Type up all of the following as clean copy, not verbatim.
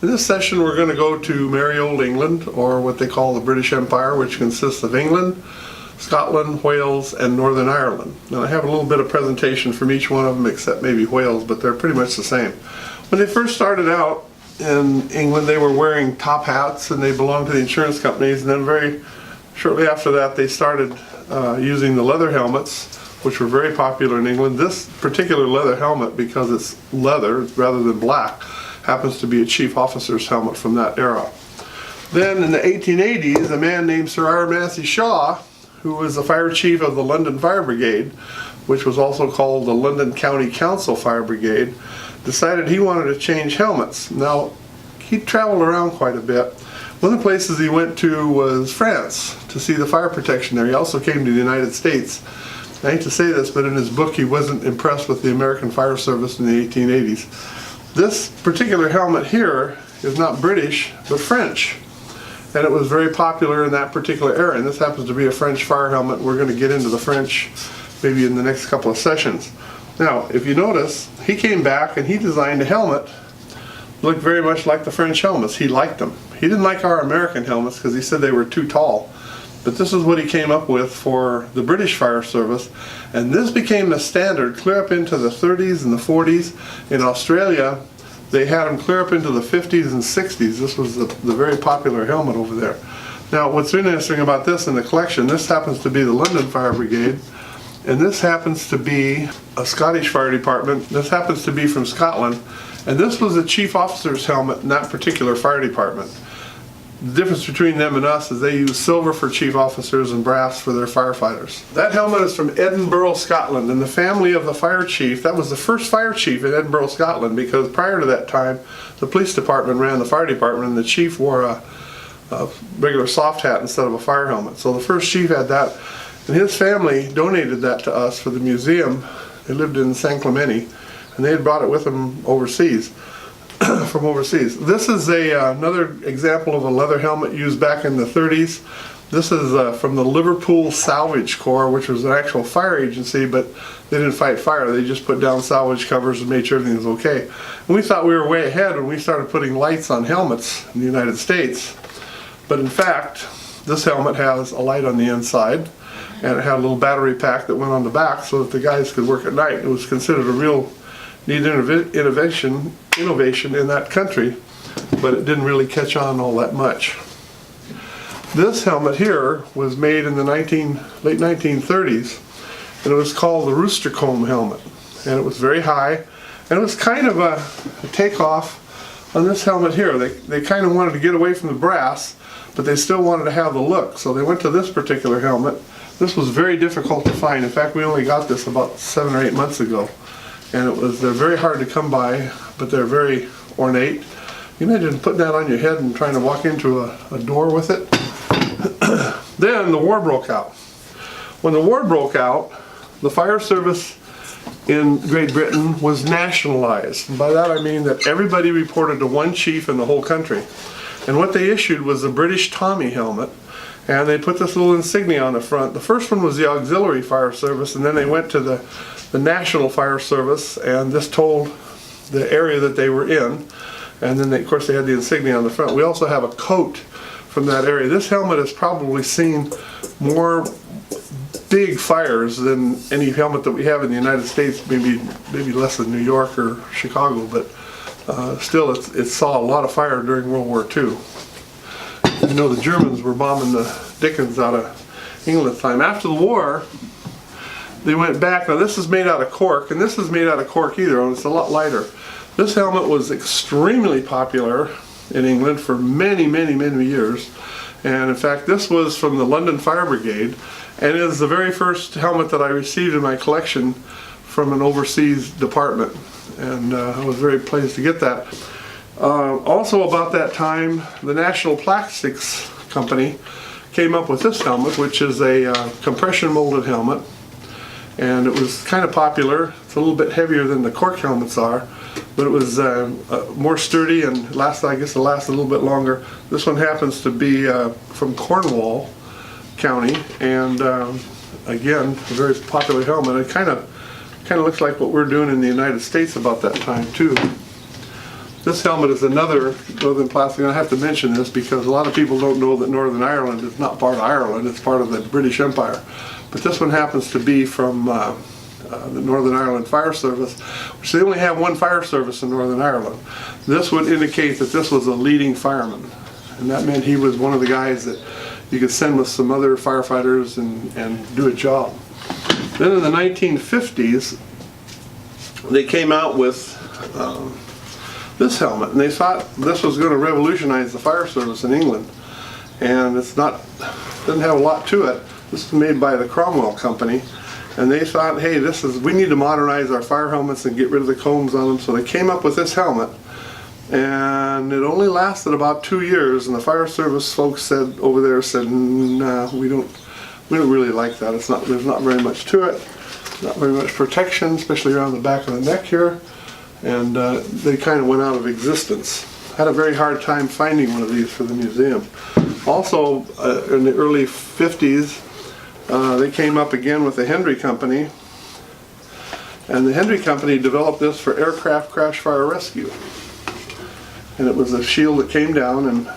In this session we're going to go to merry old England, or what they call the British Empire, which consists of England, Scotland, Wales, and Northern Ireland. Now I have a little bit of presentation from each one of them except maybe Wales, but they're pretty much the same. When they first started out in England, they were wearing top hats and they belonged to the insurance companies, and then very shortly after that they started using the leather helmets, which were very popular in England. This particular leather helmet, because it's leather rather than black, happens to be a chief officer's helmet from that era. Then in the 1880s, a man named Sir R. Shaw, who was the fire chief of the London Fire Brigade, which was also called the London County Council Fire Brigade, decided he wanted to change helmets. Now, he traveled around quite a bit. One of the places he went to was France to see the fire protection there. He also came to the United States. I hate to say this, but in his book he wasn't impressed with the American Fire Service in the 1880s. This particular helmet here is not British, but French. And it was very popular in that particular era. And this happens to be a French fire helmet. We're going to get into the French maybe in the next couple of sessions. Now, if you notice, he came back and he designed a helmet that looked very much like the French helmets. He liked them. He didn't like our American helmets because he said they were too tall. But this is what he came up with for the British Fire Service, and this became the standard clear up into the 30s and the 40s. In Australia, they had them clear up into the 50s and 60s. This was the very popular helmet over there. Now, what's interesting about this in the collection, this happens to be the London Fire Brigade, and this happens to be a Scottish fire department. This happens to be from Scotland, and this was a chief officer's helmet in that particular fire department. The difference between them and us is they use silver for chief officers and brass for their firefighters. That helmet is from Edinburgh, Scotland, and the family of the fire chief, that was the first fire chief in Edinburgh, Scotland, because prior to that time the police department ran the fire department and the chief wore a regular soft hat instead of a fire helmet. So the first chief had that, and his family donated that to us for the museum. They lived in San Clemente, and they had brought it with them overseas. From overseas. This is another example of a leather helmet used back in the 30s. This is from the Liverpool Salvage Corps, which was an actual fire agency, but they didn't fight fire. They just put down salvage covers and made sure everything was okay. And we thought we were way ahead when we started putting lights on helmets in the United States. But in fact, this helmet has a light on the inside, and it had a little battery pack that went on the back so that the guys could work at night. It was considered a real neat innovation in that country, but it didn't really catch on all that much. This helmet here was made in the late 1930s, and it was called the rooster comb helmet, and it was very high, and it was kind of a takeoff on this helmet here. They kind of wanted to get away from the brass, but they still wanted to have the look, so they went to this particular helmet. This was very difficult to find. In fact, we only got this about 7 or 8 months ago. And they're very hard to come by, but they're very ornate. You imagine putting that on your head and trying to walk into a door with it? Then the war broke out. When the war broke out, the fire service in Great Britain was nationalized. And by that I mean that everybody reported to one chief in the whole country. And what they issued was the British Tommy helmet, and they put this little insignia on the front. The first one was the Auxiliary Fire Service, and then they went to the National Fire Service, and this told the area that they were in, and then of course they had the insignia on the front. We also have a coat from that area. This helmet has probably seen more big fires than any helmet that we have in the United States, maybe less than New York or Chicago, but still it saw a lot of fire during World War II. You know, the Germans were bombing the dickens out of England at the time. After the war, they went back. Now this is made out of cork, and this is made out of cork either, and it's a lot lighter. This helmet was extremely popular in England for many, many, many years. And in fact, this was from the London Fire Brigade, and it is the very first helmet that I received in my collection from an overseas department. And I was very pleased to get that. Also about that time, the National Plastics Company came up with this helmet, which is a compression molded helmet. And it was kind of popular. It's a little bit heavier than the cork helmets are, but it was more sturdy and I guess it lasted a little bit longer. This one happens to be from Cornwall County, and again, a very popular helmet. It kind of looks like what we're doing in the United States about that time too. This helmet is another Northern plastic, and I have to mention this because a lot of people don't know that Northern Ireland is not part of Ireland, it's part of the British Empire. But this one happens to be from the Northern Ireland Fire Service, which they only have one fire service in Northern Ireland. This would indicate that this was a leading fireman, and that meant he was one of the guys that you could send with some other firefighters and do a job. Then in the 1950s, they came out with this helmet, and they thought this was going to revolutionize the fire service in England. And it's not, doesn't have a lot to it. This is made by the Cromwell Company, and they thought, hey, we need to modernize our fire helmets and get rid of the combs on them. So they came up with this helmet, and it only lasted about 2 years. And the fire service folks said over there nah, we don't really like that. There's not very much to it, not very much protection, especially around the back of the neck here. And they kind of went out of existence. Had a very hard time finding one of these for the museum. Also, in the early 50s, they came up again with the Hendry Company, and the Hendry Company developed this for aircraft crash fire rescue. And it was a shield that came down and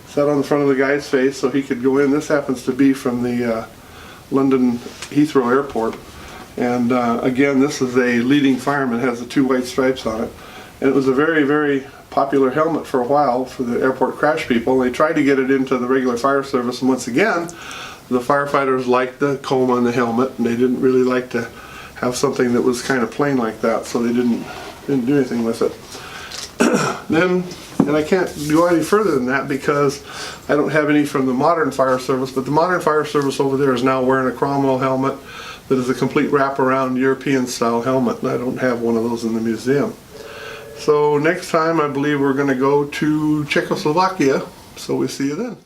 sat on the front of the guy's face so he could go in. This happens to be from the London Heathrow Airport. And again, this is a leading fireman, it has the 2 white stripes on it. And it was a very, very popular helmet for a while for the airport crash people. They tried to get it into the regular fire service, and once again, the firefighters liked the comb on the helmet, and they didn't really like to have something that was kind of plain like that, so they didn't do anything with it. Then, and I can't go any further than that because I don't have any from the modern fire service, but the modern fire service over there is now wearing a Cromwell helmet that is a complete wraparound European style helmet, and I don't have one of those in the museum. So next time I believe we're going to go to Czechoslovakia, so we'll see you then.